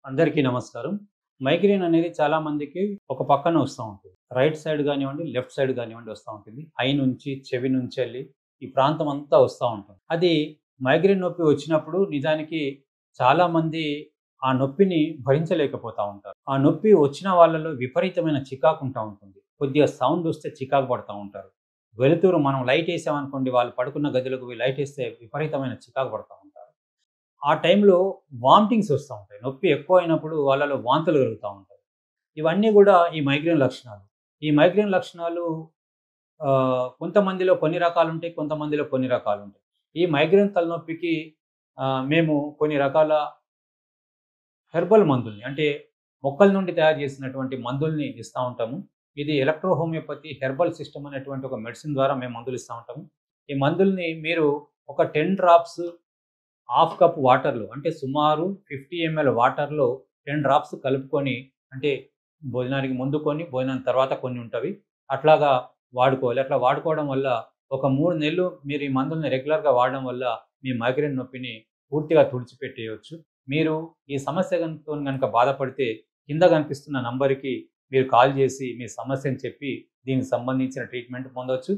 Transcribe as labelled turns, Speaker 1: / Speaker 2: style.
Speaker 1: అందరికీ నమస్కారం. మైగ్రేన్ అనేది చాలా మందికి ఒక పక్కన వస్తా ఉంటుంది. రైట్ సైడ్ గానివ్వండి, లెఫ్ట్ సైడ్ గానివ్వండి వస్తా ఉంటుంది. ఐ నుంచి, చెవి నుంచెల్లి ఈ ప్రాంతం అంతా వస్తా ఉంటుంది. అది మైగ్రేన్ నొప్పి వచ్చినప్పుడు నిజానికి చాలామంది ఆ నొప్పిని భరించలేకపోతా ఉంటారు. ఆ నొప్పి వచ్చిన వాళ్ళలో విపరీతమైన చికాకు ఉంటా ఉంటుంది. కొద్దిగా సౌండ్ వస్తే చికాకు పడతా ఉంటారు. వెలుతురు మనం లైట్ ఏసామనుకోండి, వాళ్ళు పడుకున్న గదిలోకి పోయి లైట్ ఏస్తే విపరీతమైన చికాకు పడతా ఉంటారు. ఆ టైంలో వామిటింగ్స్ వస్తా ఉంటాయి. నొప్పి ఎక్కువైనప్పుడు వాళ్ళలో వాంతులు కలుగుతా ఉంటాయి. ఇవన్నీ గూడా ఈ మైగ్రేన్ లక్షణాలు. ఈ మైగ్రేన్ లక్షణాలు కొంతమందిలో కొన్ని రకాలుంటాయి. కొంతమందిలో కొన్ని రకాలుంటాయి. ఈ మైగ్రేన్ తలనొప్పికి మేము కొన్ని రకాల హెర్బల్ మందుల్ని అంటే మొక్కల నుండి తయారు చేసినటువంటి మందుల్ని ఇస్తా ఉంటాము. ఇది ఎలక్ట్రో హోమియోపతి హెర్బల్ సిస్టమ్ అనేటువంటి ఒక మెడిసిన్ ద్వారా మేము మందులు ఇస్తా ఉంటాము. ఈ మందుల్ని మీరు ఒక 10 డ్రాప్స్ హాఫ్ కప్ వాటర్‌లో అంటే సుమారు 50 ఎంఎల్ వాటర్‌లో 10 డ్రాప్స్ కలుపుకొని అంటే భోజనానికి ముందు కొన్ని, భోజనం తర్వాత కొన్ని ఉంటవి. అట్లాగా వాడుకోవాలి. అట్లా వాడుకోవడం వల్ల ఒక 3 నెలలు మీరు ఈ మందుల్ని రెగ్యులర్‌గా వాడడం వల్ల మీ మైగ్రేన్ నొప్పిని పూర్తిగా తుడిచిపెట్టేయొచ్చు. మీరు ఈ సమస్య తోని గనుక బాధపడితే కింద కనిపిస్తున్న నంబర్‌కి మీరు కాల్ చేసి మీ సమస్యను చెప్పి దీనికి సంబంధించిన ట్రీట్మెంట్ పొందొచ్చు.